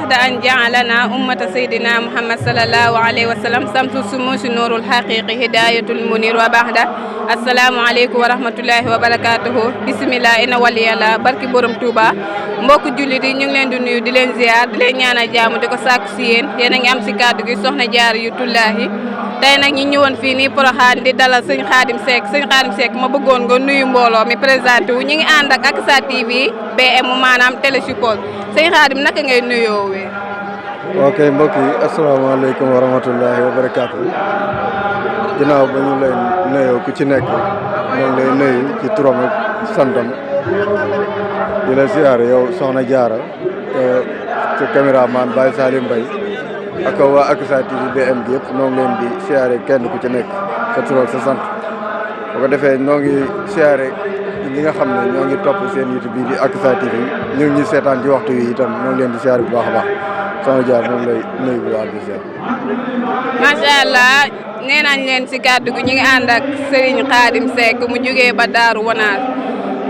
بعد أن جعلنا أمة سيدنا محمد صلى الله عليه وسلم سمس السموس نور الحقيقي هداية المنير وبعد السلام عليكم ورحمة الله وبركاته بسم الله إن ولي الله barki borom Touba mbokk jullit yi ñu ngi leen di nuyu di leen ziar di leen ñaanal jàmm di ko sàkku si yéen yéen a ngi am si kàddu gi soxna Jaara yu Tullaahi tey nag ñu ñëwoon fii nii Porokhane di dalal sëñ Khadim Seck ma bëggoon nga nuyu mbooloo mi présenté wu ñu ngi ànd ak Aksa TV BM maanaam télé support sëñ Khadim naka ngay nuyoo wee. ok mbokk yi asalaamaaleykum wa rahmatullahi wa barakaatu ginnaaw ba ñu lay nuyoo ku ci nekk ñoo ngi lay nuyu ci turam ak santam di la siyaare yow soxna Jaara ci caméraman Baye Salim Mbaye ak waa Aksa TV BM gi yëpp ñoo ngi leen di siyaare kenn ku ci nekk sa tur ak sa sant boo ko defee ñoo ngi siyaare ñi nga xam ne ñoo ngi topp seen YouTube bi di Aksa TV ñu ngi seetaan ci waxtu yi itam ñoo ngi leen di siyaare bu baax a baax soxna Jaara ñoo ngi lay nuyu bu baax di siyaare. macha allah nee nañ leen si kàddu gi ñu ngi ànd ak Serigne Khadim Seck mu jógee ba Daaru Wanaar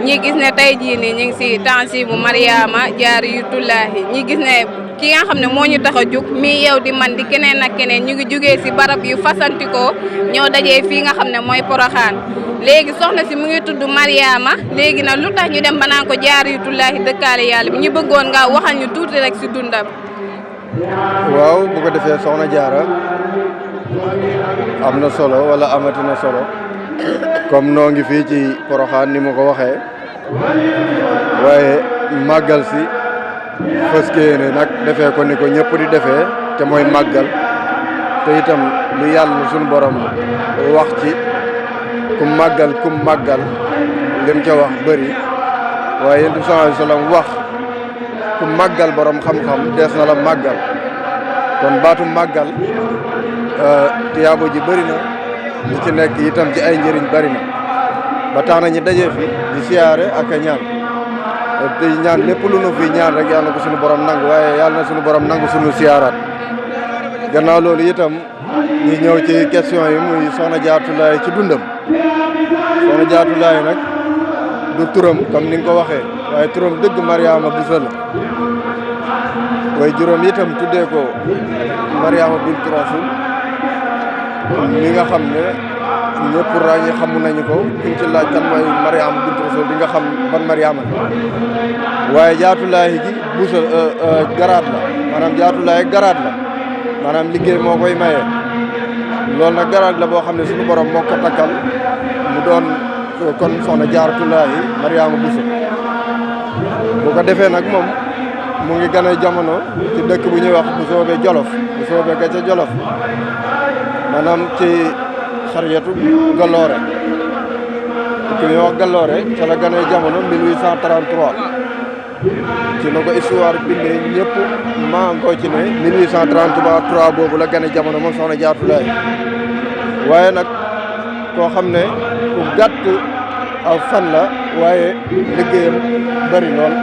ñi gis ne tey jii nii ñu ngi si tansibu Mariama Jaara yu Tullaahi ñi gis ne ki nga xam ne moo ñu tax a jug mi yow di man di keneen ak keneen ñu ngi jugee si barab yu fasantikoo ñoo dajee fii nga xam ne mooy Porokhane léegi soxna si mu ngi tudd Mariama léegi nag lu tax ñu dem ba naan ko Jaara yu Tullaahi dëkkaale yàlla bi ñu bëggoon nga waxal ñu tuuti rek si dundam. waaw bu ko defee soxna Jaara am na solo wala amati na solo comme noo ngi fii ci Porokhane ni ma ko waxee waaye màggal si fas yéene nag defee ko ni ko ñëpp di defee te mooy màggal te itam lu yàlla suñu borom wax ci kum màggal lim ca wax bëri waaye yéen sallallahu alayhi wa sallam wax ku màggal borom xam-xam dees na la màggal kon baatu màggal tiyaabo ji bëri na li ci nekk itam ci ay njëriñ bëri na ba tax na ñu daje fi di siyaare ak a ñaan te ñaan lépp lu nu fi ñaan rek yàlla na ko suñu borom nangu waaye yàlla na suñu borom nangu suñu siyaaraat gannaaw loolu itam ñu ñëw ci question yi muy soxna Jaara Tullaahi ci dundam soxna Jaara Tullaahi nag du turam comme ni nga ko waxee waaye turam dëgg Mariama Bousso la waaye juróom itam tuddee ko Mariama bintu Rasul mi nga xam ne ñëpp ràññi xamu nañu ko kuñ ci laaj kan mooy Mariama bintu Rasul di nga xam ban Mariama la waaye Jaara Tullaahi gi Bousso garaat la maanaam Jaara Tullaahi garaat la maanaam liggéey moo koy maye loolu nag garaat la boo xam ne suñu borom moo ko takkal mu doon kon soxna Jaara Tullaahi Mariama Bousso bu ko defee nag moom mu ngi gën a jamono ci dëkk bu ñuy wax Mbusoobe Jolof Mbusoobe ga ca Jolof maanaam ci xariyatu Galoore ki ñuy wax Galoore ca la gën a jamono 1833 ci na ko histoire bindee ñëpp maa ngi ko ci ne 1833 boobu la gën a jamono moom soxna Jaara Tullaahi waaye nag koo xam ne ku gàtt aw fan la waaye liggéeyam bëri lool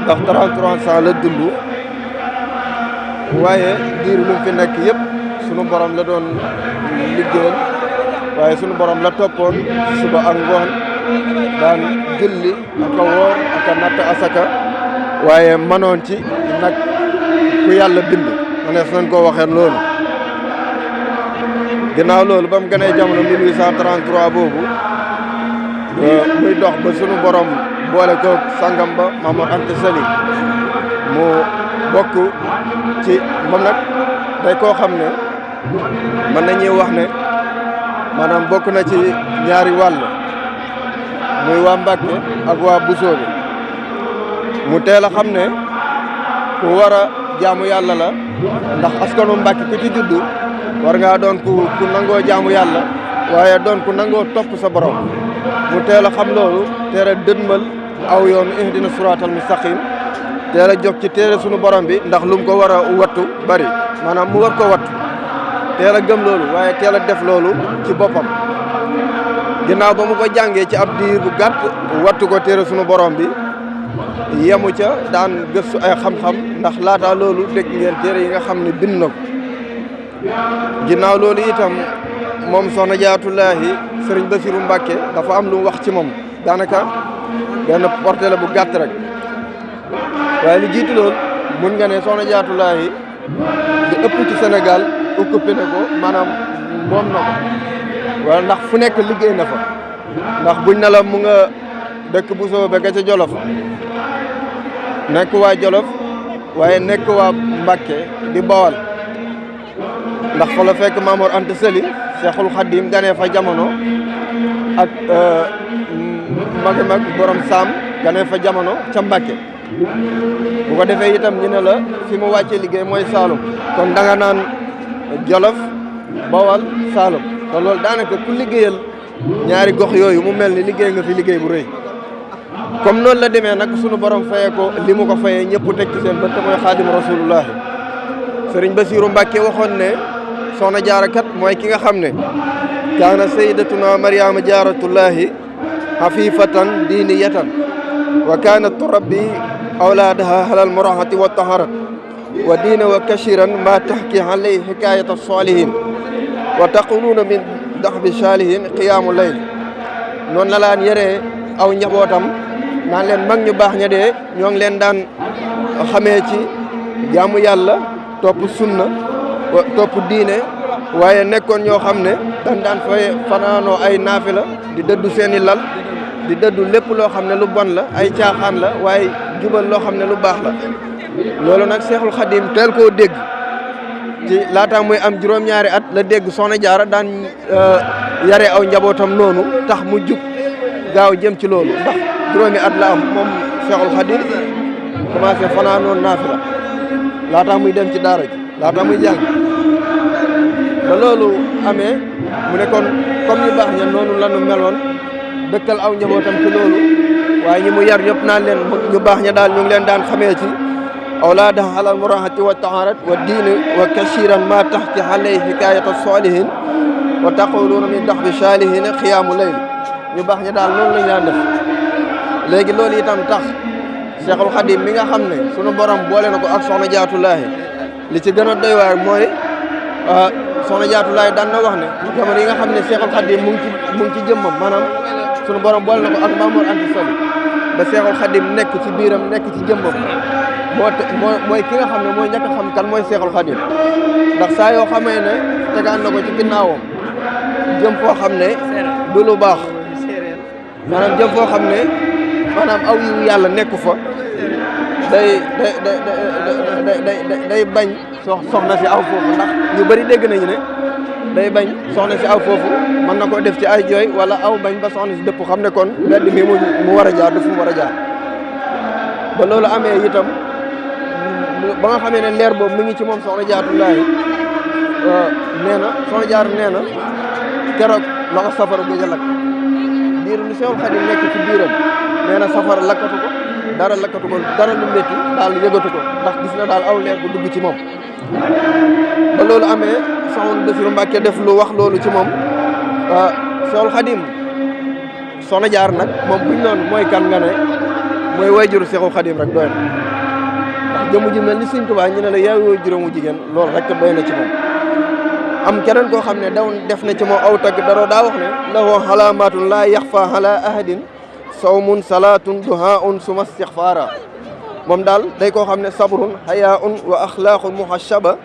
ndax 33 ans la dund waaye diir lu mu fi nekk yëpp sunu borom la doon liggéeyal waaye sunu borom la toppoon suba ak ngoon daan julli ak a woor ak a natt asaka waaye manoon ci nag ku yàlla bind manees nañ koo waxee loolu ginnaaw loolu ba mu gënee jamono 1833 boobu muy dox ba sunu borom boole ko sangam ba Mamour Anta Sali mu bokk ci moom nag day koo xam ne mën nañuy wax ne maanaam bokk na ci ñaari wàll muy waa Mbàkke ak waa Busoobe mu teel a xam ne ku war a jaamu yàlla la ndax askanu Mbàkke ku ci juddu war ngaa doon ku nangoo jaamu yàlla waaye doon ku nangoo topp sa borom mu teel a xam loolu teel a dënmal aw yoon ihdina siraatal mustaqim teel a jóg ci téere sunu borom bi ndax lu mu ko war a wattu bari maanaam mu war ko wattu teel a gëm loolu waaye teel a def loolu ci boppam ginnaaw ba mu ko jàngee ci ab diir bu gàtt wattu ko téere sunu borom bi yemu ca daan gëstu ay xam-xam ndax laata loolu dégg ngeen téere yi nga xam ne bind na ko ginnaaw loolu itam moom soxna Jaara Tullaahi Sëriñ Basiru Mbàkke dafa am lu mu wax ci moom daanaka benn porté la bu gàtt rek waaye lu jiitu loolu mun nga ne soxna Jaaratullaahi li ëpp ci Sénégal occupé na ko maanaam moom na ko wala ndax fu nekk liggéey na fa ndax buñ ne la mu nga dëkk bu soobee ga ca Jolof nekk waa Jolof waaye nekk waa Mbàkke di Bawal ndax fa la fekk Maam Mor Anta Sali Seexul Xadiim ganee fa jamono ak mag borom saam ganee fa jamono ca Mbàkke bu ko defee itam ñu ne la fi mu wàccee liggéey mooy Saalum kon da nga naan Jolof Bawal Saalum te loolu daanaka ku liggéeyal ñaari gox yooyu mu mel ni liggéey nga fi liggéey bu rëy comme noonu la demee nag sunu borom fayee ko li mu ko fayee ñëpp teg ci seen bët te mooy xaadim rasulullahi sëriñ Basiiru Mbàkke waxoon ne soxna jaara kat mooy ki nga xam ne kaana sayyidatuna Mariama jaaratullahi xafifatan diiniyatan wa kaanat turabbi awlaadaha halal murahati wa taharat wa diina wa kashiran ma tahki alay hikayata salihin wa taquluuna min daxbi salihin qiyaamu layl noonu la laan yëree aw njabootam naan leen mag ñu baax ña dee ñoo ngi leen daan xamee ci jaamu yàlla topp sunna topp diine waaye nekkoon ñoo xam ne dañ daan fay fanaanoo ay naafila di dëddu seeni lal di dëddu lépp loo xam ne lu bon la ay caaxaan la waaye jubal loo xam ne lu baax la loolu nag Seexul Xadiim teel koo dégg ci laata muy am juróom-ñaari at la dégg soxna jaara daan yare aw njabootam noonu tax mu jug gaaw jëm ci loolu ndax juróomi at la am moom Seexul Xadiim commencé fanaanoon naafila laata muy dem ci daara ji laata muy jàng ba loolu amee mu ne kon comme ñu baax ña noonu la ñu meloon dëkkal aw njabootam ci loolu waaye ñi mu yar yëpp naan leen ñu baax ña daal ñu ngi leen daan xamee ci awlaadaha alal murahati wa taharat wa diini wa kashiran ma taxti alay hikayata salihin wa taquluuna min daxbi salihin xiyaamu layl ñu baax ña daal noonu lañ daan def léegi loolu itam tax Seexul Xadiim mi nga xam ne sunu borom boole na ko ak soxna Jaaratullaahi li ci gën a doy waar mooy soxna Jaaratullaahi daan na wax ne jamono yi nga xam ne Seexul Xadiim mu ngi ci jëmmam maanaam sunu borom boole na ko ak Maam Mor Anta Sali ba Seexul Xadiim nekk ci biiram nekk ci jëmmam mooy ki nga xam ne mooy ñàkk a xam kan mooy Seexul Xadiim ndax saa yoo xamee ne tegaan na ko ci ginnaawam jëm foo xam ne du lu baax maanaam jëm foo xam ne maanaam aw yiw yàlla nekku fa day bañ soxna si aw foofu ndax ñu bëri dégg nañu ne day bañ soxna si aw foofu mën na ko def ci ay jooy wala aw bañ ba soxna si dëpp xam ne kon mbedd mi mu war a jaar du fu mu war a jaar ba loolu amee itam ba nga xamee ne leer boobu mi ngi ci moom soxna Jaaratullaahi nee na soxna jaar nee na keroog la ko safara gëj a lakk diir lu Seexul Xadiim nekk ci biiram nee na safara lakkatu ko dara lu métti daal yëgatu ko ndax gis na daal aw leer bu dugg ci moom ba loolu amee soxna Basiru Mbàkke def lu wax loolu ci moom Seexul Xadiim soxna jaar nag moom buñ noonu mooy kan nga ne mooy waajuru Seexul Xadiim rek doy na ndax jëmu ji mel ni Sëñ Tuubaa ñu ne la yaay waajuram wu jigéen loolu rek doy na ci moom am keneen koo xam ne daw def na ci moom aw tagg daroo daa wax ne lahu alamatun la yaxfa ala ahadin sawmun salaatun duhaun suma istixfaara moom daal day koo xam ne sabrun hayaun wa axlaaqun muhashaba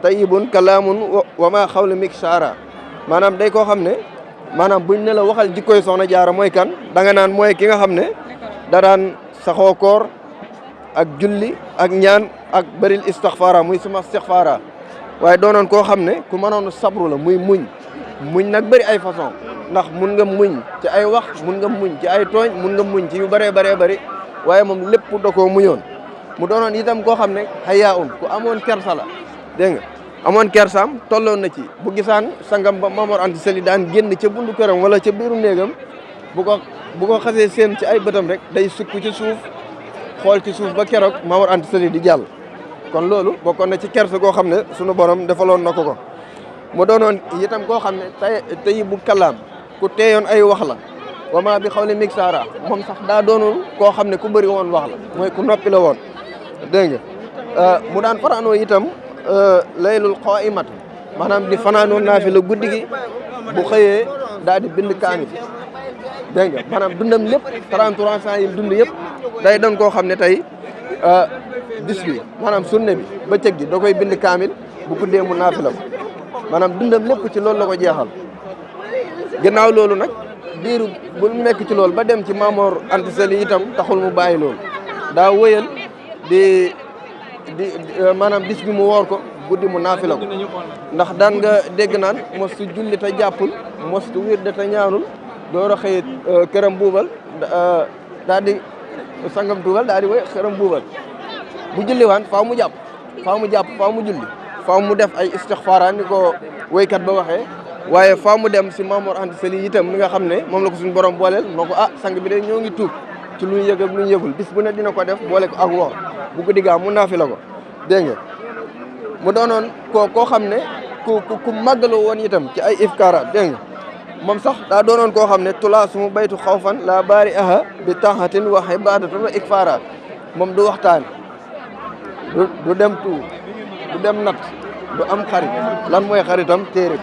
tayibun kalaamun wa ma xawla miksaara maanaam day koo xam ne maanaam buñ ne la waxal jikkoy soxna jaara mooy kan da nga naan mooy ki nga xam ne da daan saxoo koor ak julli ak ñaan ak bëril istixfaara muy suma istixfaara waaye doonoon koo xam ne ku mënoon sabru la muy muñ nag bëri ay façon ndax mun nga muñ ci ay wax mun nga muñ ci ay tooñ mun nga muñ ci yu bëree bëri waaye moom lépp da koo muñoon mu doonoon itam koo xam ne xayaa ku amoon kersa la dégg nga amoon kersaam tolloon na ci bu gisaan sangam ba Maam Mor Anta Sali daan génn ca bundu këram wala ca biiru néegam bu ko xasee seen ci ay bëtam rek day sukk ci suuf xool ci suuf ba keroog Maam Mor Anta Sali di jàll kon loolu bokkoon na ci kersa goo xam ne sunu borom defaloon na ko mu doonoon itam koo xam ne tey bu kalaam ku teeyoon ay wax la wama bi xaw ne mixaara moom sax daa doonul koo xam ne ku bëri woon wax la mooy ku noppi la woon dégg nga mu daan fanaanoo itam laylul qaimat maanaam di fanaanoo naafila guddi gi bu xëyee daal di bind kaamil dégg nga maanaam dundam lépp 33 ans yi dund yëpp day doon koo xam ne tey bis bi maanaam sunne bi bëccëg gi da koy bind kaamil bu guddee mu naafila ko maanaam dundam lépp ci loolu la ko jeexal ginnaaw loolu nag diiru bu nekk ci loolu ba dem ci Maamoor Anta Sali itam taxul mu bàyyi loolu daa wëyal di maanaam bis bi mu woor ko guddi mu naafila ko ndax daan nga dégg naan mostu julli te jàppul mostu wirde te ñaanul door a xëy këram buubal daal di sangam tuubal daal di woy këram buubal bu julli waan faaw mu jàpp faaw mu julli faaw mu def ay istixfaaraan ni ko woykat ba waxee waaye faaw mu dem si Maamoor Anta Sali itam mi nga xam ne moom la ko suñu borom booleel moo ko sang bi de ñoo ngi tuub ci lu ñu yëg ak lu ñu yëgul bis bu ne dina ko def boole ko ak woor bu ko diggaa mu naafila ko dégg nga mu doonoon koo xam ne ku màggaloo woon itam ci ay ifkaara dégg nga moom sax daa doonoon koo xam ne tulaa sumu baytu xawfan la baari aha bi taxatin wa ibadatin wa ikfaara moom du waxtaan du dem tuur du dem nat du am xarit lan mooy xaritam téere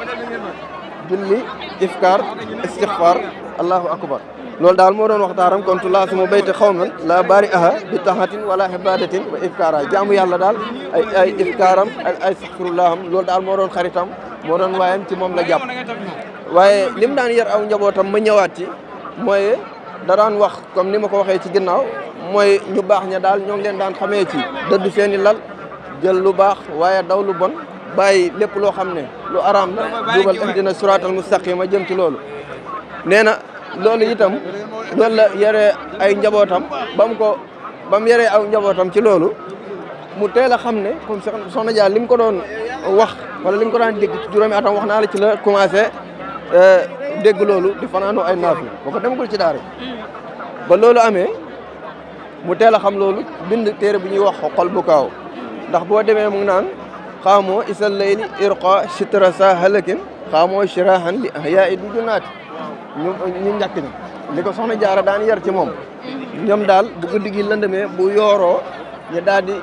julli ifkaar istixfaar allahu akbar loolu daal moo doon waxtaaram kon tulaa sumu bayti xawman la baari aha bi taxatin wala ibadatin wa ifkaara jaamu yàlla daal ay ifkaaram ak ay astaxfirullaham loolu daal moo doon xaritam moo doon waayam ci moom la jàpp waaye lim daan yar aw njabootam ma ñëwaat ci mooy da daan wax comme ni ma ko waxee ci ginnaaw mooy ñu baax ña daal ñoo ngi leen daan xamee ci dëddu seeni lal jël lu baax waaye daw lu bon bàyyi lépp loo xam ne lu araam la jubal ihdina siraatal mustaqima jëm ci loolu nee na loolu itam loolu la yare ay njabootam ba mu yaree aw njabootam ci loolu mu teel a xam ne comme soxna Dia li mu ko doon wax wala li mu ko daan dégg ci juróomi atam wax naa la ci la commencé dégg loolu di fanaanoo ay naaf la boo ko demagul ci daara ba loolu amee mu teel a xam loolu bind téere bu ñuy wax xol bu kaaw ndax boo demee mu ngi naan xaamoo isal layli irqa sitra sa halakin xaamoo shirahan li ahyaa du junaati ñu njëkk ñi li ko soxna Jaara daan yar ci moom ñoom daal bu guddi gi lëndëmee bu yooroo ñu daal di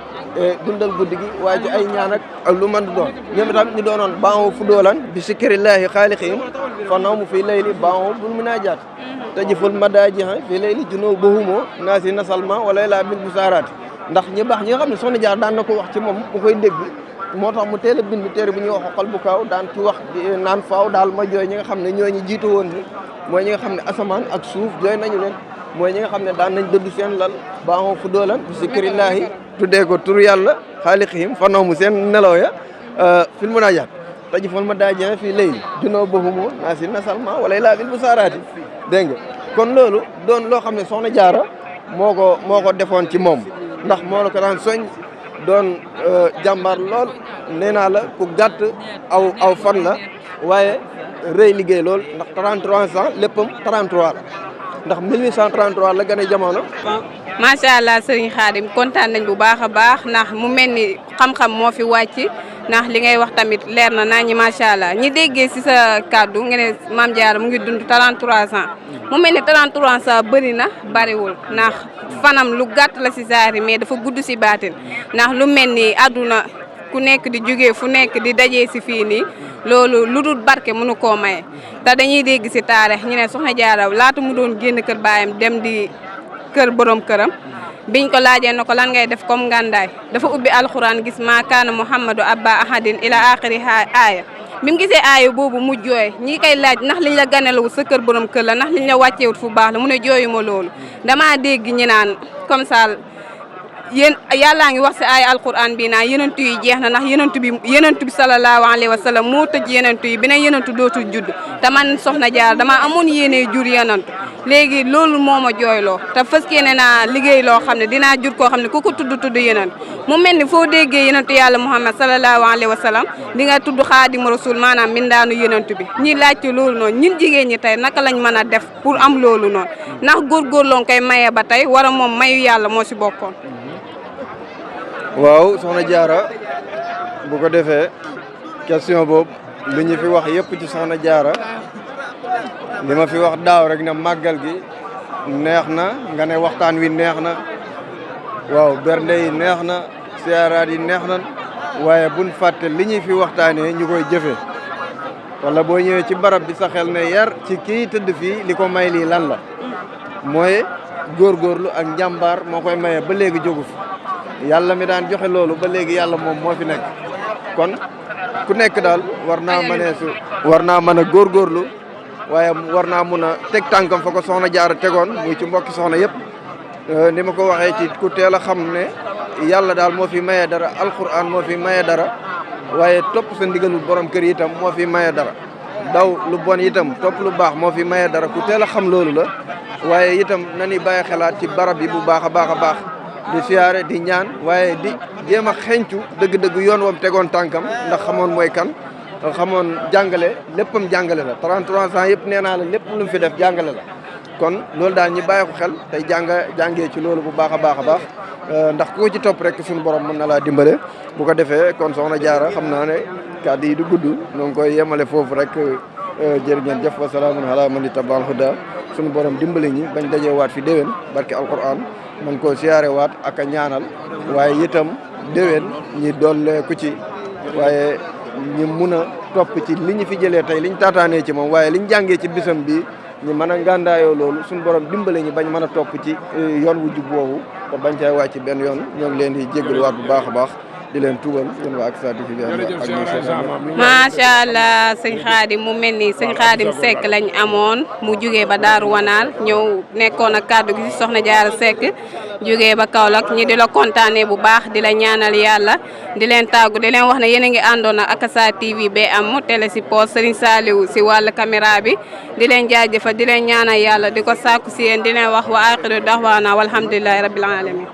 dundal guddi gi waaye ci ay ñaan ak lu mën di doon ñoom itam ñu doonoon baaxoo fu doolan bi sikrillahi xaaliqihim fanaw mu fii layli baaxoo bul munaajaat tajiful madaajiha fii layli junoo bahumoo naasi nasalma wala laa bil busaaraati ndax ñi baax ñi nga xam ne soxna Jaara daan na ko wax ci moom mu koy dégg moo tax mu teel a bind téere bu ñuy wax xol bu kaaw daan ci wax naan faaw daal ma jooy ñi nga xam ne ñoo ñu jiitu woon ni mooy ñi nga xam ne asamaan ak suuf jooy nañu leen mooy ñi nga xam ne daan nañ dëdd seen lal baaxoo fu doolan bi zikrillahi tuddee ko tur yàlla xaaliqihim fanaw mu seen nelaw ya fil munaajaat tajiful madaajiha fii layli junoo bahumoo naasi nasalma wala laa bil busaaraati dégg nga kon loolu doon loo xam ne soxna Jaara moo ko defoon ci moom ndax moo la ko daan soñ doon jàmbaar lool nee naa la ku gàtt aw fan la waaye rëy liggéey lool ndax 33 ans léppam 33 la ndax 1833 la gën a jamono. macha allah sëriñ Xaadim kontaan nañ bu baax a baax ndax mu mel ni xam-xam moo fi wàcc ndax li ngay wax tamit leer na naa ñi macha allah ñi déggee si sa kàddu nga ne Maam Jaara mu ngi dund 33 ans mu mel ni 33 ans bëri na bariwul ndax fanam lu gàtt la si saari mais dafa gudd si baatin ndax lu mel ni àdduna ku nekk di jógee fu nekk di dajee si fii nii loolu lu dul barke mënu koo maye te dañuy dégg si taarix ñu ne soxna Jaara laata mu doon génn kër baayam dem di kër borom këram biñ ko laajee na ko lan ngay def comme ngàndaay dafa ubbi alxuraan gis maa kaana muhammadu abba ahadin ila axiri aaya bi mu gisee aaya boobu mu jooy ñi koy laaj ndax liñ la ganelawut sa kër borom kër la ndax liñ la wàcceewut fu baax la mu ne jooyu ma loolu damaa dégg ñi naan comme ça yéen yàllaa ngi wax si aaya alquran bi naa yenentu yi jeex na ndax yenentu bi sallallahu alayhi wa sallam moo tëj yenentu yi beneen yenentu dootul judd te man soxna Jaara dama amoon yéene jur yenentu léegi loolu moo ma jooyloo te fas yéene naa liggéey loo xam ne dinaa jur koo xam ne ku ko tudd yenentu mu mel ni foo déggee yenentu yàlla muhammad sallallahu alayhi wa sallam di nga tudd xaadimu rasul maanaam mindaanu yenentu bi ñi laajte loolu noonu ñun jigéen ñi tey naka lañ mën a def pour am loolu noonu ndax góorgóorloo koy maye ba tey wara moom mayu yàlla moo si bokkoon. waaw soxna Jaara bu ko defee question boobu li ñu fi wax yëpp ci soxna Jaara li ma fi wax daaw rek ne màggal gi neex na nga ne waxtaan wi neex na waaw bernde yi neex na siyaaraat yi neex na waaye buñ fàtte li ñuy fi waxtaanee ñu koy jëfee wala boo ñëwee ci barab bi sa xel ne yar ci kii tëdd fii li ko may lii lan la mooy góorgóorlu ak njàmbaar moo koy maye ba léegi jógu fi yàlla mi daan joxe loolu ba léegi yàlla moom moo fi nekk kon ku nekk daal war naa mën a góorgóorlu waaye war naa mun a teg tànkam fa ko soxna Jaara tegoon muy ci mbokki soxna yëpp ni ma ko waxee ci ku teel a xam ne yàlla daal moo fi maye dara alquran moo fi maye dara waaye topp sa ndigalul borom kër yi itam moo fi maye dara daw lu bon itam topp lu baax moo fi maye dara ku teel a xam loolu la waaye itam nañuy bàyyi xelaat ci barab yi bu baax a baax a baax di siyaare di ñaan waaye di jéem a xencu dëgg-dëgg yoon wam tegoon tànkam ndax xamoon mooy kan xamoon jàngale léppam jàngale la 33 ans yëpp nee naa la lépp lu mu fi def jàngale la kon loolu daal ñi bàyyi ko xel tey jàngee ci loolu bu baax a baax a baax ndax ku ko ci topp rek suñu borom mën na laa dimbale bu ko defee kon soxna Jaara xam naa ne kàddu yi du gudd ñoo ngi koy yemale foofu rek jërë ngeen jëf wa salaamun ala man ittaba'al huda suñu borom dimbale ñi bañ dajee waat fi déwén barke alquran man koo siyaare waat ak a ñaanal waaye itam déwén ñi doole ku ci waaye ñi mun a topp ci li ñu fi jëlee tey liñ taataanee ci moom waaye liñ jàngee ci bisam bi ñu mën a ngàndaayoo loolu suñu borom dimbale ñi bañ mën a topp ci yoon wu jub woowu te bañ cay wàcc benn yoon ñoo ngi leen di jégalu waat bu baax a baax di leen tuubal yéen waa Ak-Sa TV macha allah sëñ Xaadim mu mel ni sëñ Xaadim Seck lañ amoon mu jugee ba Daaru Wanaal ñëw nekkoon ak kàddu gi ci soxna Jaara Seck jugee ba Kaolack ñi di la kontaanee bu baax di la ñaanal yàlla di leen tàggu di leen wax ne yéen a ngi àndoon ak Ak-Sa TV ba am télé si poste Serigne Saliou si wàllu caméra bi di leen jaajëfal di leen ñaanal yàlla di ko sàkku si yéen di leen wax wa axiru daxwaana walhamdulillahi rabbil alamin